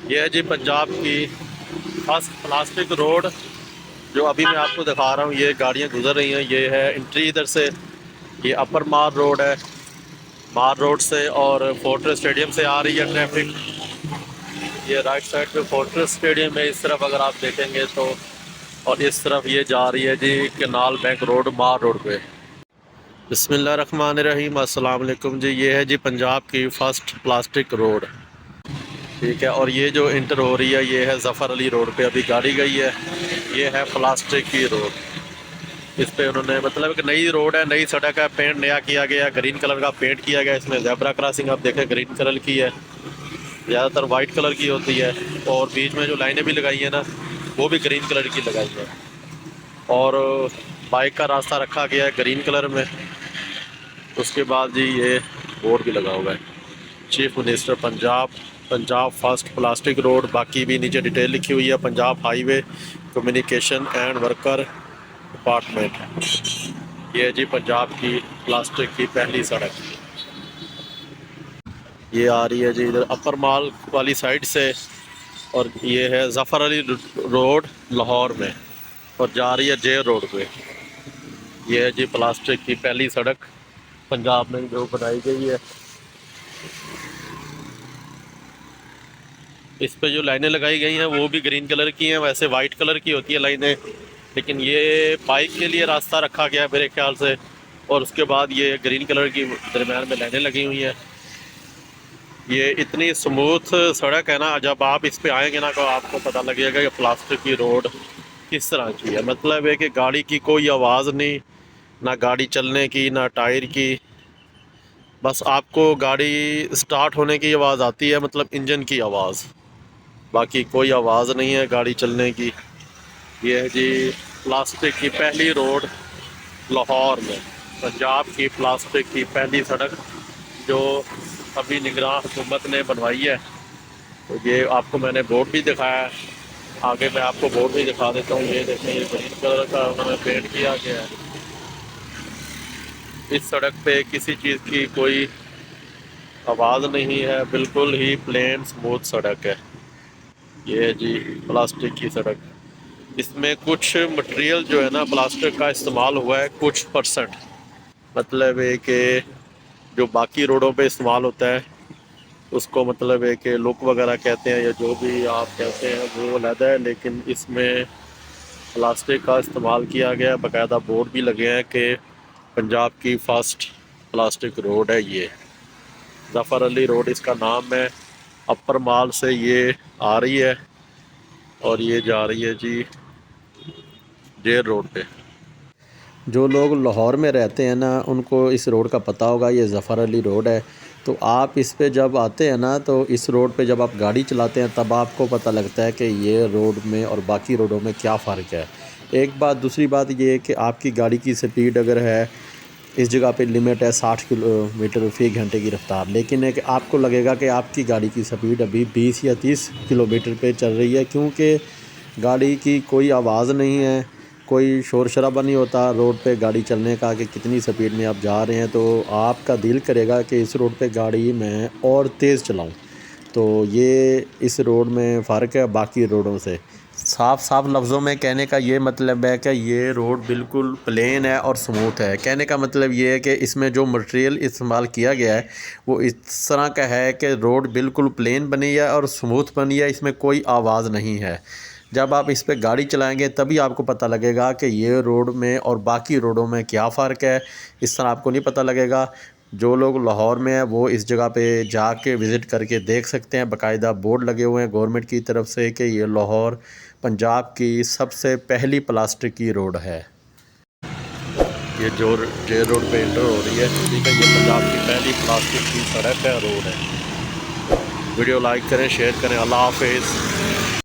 یہ ہے جی پنجاب کی فرسٹ پلاسٹک روڈ جو ابھی میں آپ کو دکھا رہا ہوں. یہ گاڑیاں گزر رہی ہیں. یہ ہے انٹری ادھر سے. یہ اپر مار روڈ ہے. مار روڈ سے اور فورٹریس اسٹیڈیم سے آ رہی ہے ٹریفک. یہ رائٹ سائڈ پہ فورٹریس اسٹیڈیم ہے اس طرف اگر آپ دیکھیں گے تو. اور اس طرف یہ جا رہی ہے جی کینال بینک روڈ مار روڈ پہ. بسم اللہ الرحمن الرحیم. السلام علیکم جی. یہ ہے جی پنجاب کی فرسٹ پلاسٹک روڈ. ٹھیک ہے. اور یہ جو انٹر ہو رہی ہے یہ ہے ظفر علی روڈ پہ ابھی گاڑی گئی ہے. یہ ہے پلاسٹک کی روڈ. اس پہ انہوں نے مطلب ایک نئی روڈ ہے, نئی سڑک ہے, پینٹ نیا کیا گیا, گرین کلر کا پینٹ کیا گیا. اس میں زیبرا کراسنگ آپ دیکھیں گرین کلر کی ہے, زیادہ تر وائٹ کلر کی ہوتی ہے. اور بیچ میں جو لائنیں بھی لگائی ہیں نا وہ بھی گرین کلر کی لگائی ہیں. اور بائک کا راستہ رکھا گیا ہے گرین کلر میں. اس کے بعد جی یہ بورڈ بھی لگا ہوا ہے chief minister Punjab, Punjab first plastic road. باقی بھی نیچے ڈیٹیل لکھی ہوئی ہے. Punjab high way communication and worker department. یہ ہے جی پنجاب کی پلاسٹک کی پہلی سڑک. یہ آ رہی ہے جی ادھر اپر مال والی سائڈ سے, اور یہ ہے ظفر علی روڈ لاہور میں, اور جا رہی ہے جے روڈ پہ. یہ ہے جی پلاسٹک کی پہلی سڑک پنجاب میں جو بنائی گئی ہے. اس پہ جو لائنیں لگائی گئی ہیں وہ بھی گرین کلر کی ہیں. ویسے وائٹ کلر کی ہوتی ہے لائنیں, لیکن یہ بائک کے لیے راستہ رکھا گیا ہے میرے خیال سے. اور اس کے بعد یہ گرین کلر کی درمیان میں لائنیں لگی ہوئی ہیں. یہ اتنی سموتھ سڑک ہے نا, جب آپ اس پہ آئیں گے نا تو آپ کو پتہ لگے گا کہ پلاسٹک کی روڈ کس طرح کی ہے. مطلب ہے کہ گاڑی کی کوئی آواز نہیں, نہ گاڑی چلنے کی نہ ٹائر کی. بس آپ کو گاڑی سٹارٹ ہونے کی آواز آتی ہے, مطلب انجن کی آواز. باقی کوئی آواز نہیں ہے گاڑی چلنے کی. یہ ہے جی پلاسٹک کی پہلی روڈ لاہور میں. پنجاب کی پلاسٹک کی پہلی سڑک جو ابھی نگراں حکومت نے بنوائی ہے. تو یہ آپ کو میں نے بورڈ بھی دکھایا ہے. آگے میں آپ کو بورڈ بھی دکھا دیتا ہوں. یہ دیکھیں یہ گرین کلر کا انہوں نے پینٹ کیا گیا ہے. اس سڑک پہ کسی چیز کی کوئی آواز نہیں ہے, بالکل ہی پلین سموتھ سڑک ہے. یہ ہے جی پلاسٹک کی سڑک. اس میں کچھ مٹیریل جو ہے نا پلاسٹک کا استعمال ہوا ہے کچھ پرسنٹ. مطلب ہے کہ جو باقی روڈوں پہ استعمال ہوتا ہے اس کو مطلب ہے کہ لک وغیرہ کہتے ہیں یا جو بھی آپ کہتے ہیں وہ علیحدہ ہے. لیکن اس میں پلاسٹک کا استعمال کیا گیا. باقاعدہ بورڈ بھی لگے ہیں کہ پنجاب کی فرسٹ پلاسٹک روڈ ہے. یہ ظفر علی روڈ اس کا نام ہے. اپر مال سے یہ آ رہی ہے اور یہ جا رہی ہے جی جیر روڈ پہ. جو لوگ لاہور میں رہتے ہیں نا ان کو اس روڈ کا پتہ ہوگا. یہ ظفر علی روڈ ہے. تو آپ اس پہ جب آتے ہیں نا تو اس روڈ پہ جب آپ گاڑی چلاتے ہیں تب آپ کو پتہ لگتا ہے کہ یہ روڈ میں اور باقی روڈوں میں کیا فرق ہے. ایک بات. دوسری بات یہ ہے کہ آپ کی گاڑی کی سپیڈ اگر ہے, اس جگہ پہ لمٹ ہے 60 کلومیٹر فی گھنٹے کی رفتار, لیکن ہے کہ آپ کو لگے گا کہ آپ کی گاڑی کی سپیڈ ابھی 20 یا 30 کلومیٹر پہ چل رہی ہے, کیونکہ گاڑی کی کوئی آواز نہیں ہے, کوئی شور شرابہ نہیں ہوتا روڈ پہ گاڑی چلنے کا کہ کتنی سپیڈ میں آپ جا رہے ہیں. تو آپ کا دل کرے گا کہ اس روڈ پہ گاڑی میں اور تیز چلاؤں. تو یہ اس روڈ میں فرق ہے باقی روڈوں سے. صاف صاف لفظوں میں کہنے کا یہ مطلب ہے کہ یہ روڈ بالکل پلین ہے اور سموتھ ہے. کہنے کا مطلب یہ ہے کہ اس میں جو مٹیریل استعمال کیا گیا ہے وہ اس طرح کا ہے کہ روڈ بالکل پلین بنی ہے اور سموتھ بنی ہے. اس میں کوئی آواز نہیں ہے. جب آپ اس پہ گاڑی چلائیں گے تبھی آپ کو پتہ لگے گا کہ یہ روڈ میں اور باقی روڈوں میں کیا فرق ہے. اس طرح آپ کو نہیں پتہ لگے گا. جو لوگ لاہور میں ہیں وہ اس جگہ پہ جا کے وزٹ کر کے دیکھ سکتے ہیں. باقاعدہ بورڈ لگے ہوئے ہیں گورنمنٹ کی طرف سے کہ یہ لاہور پنجاب کی سب سے پہلی پلاسٹک کی روڈ ہے. یہ جو جے روڈ پہ انٹر ہو رہی ہے ٹھیک ہے, یہ پنجاب کی پہلی پلاسٹک کی سڑک ہے, روڈ ہے. ویڈیو لائک کریں, شیئر کریں. اللہ حافظ.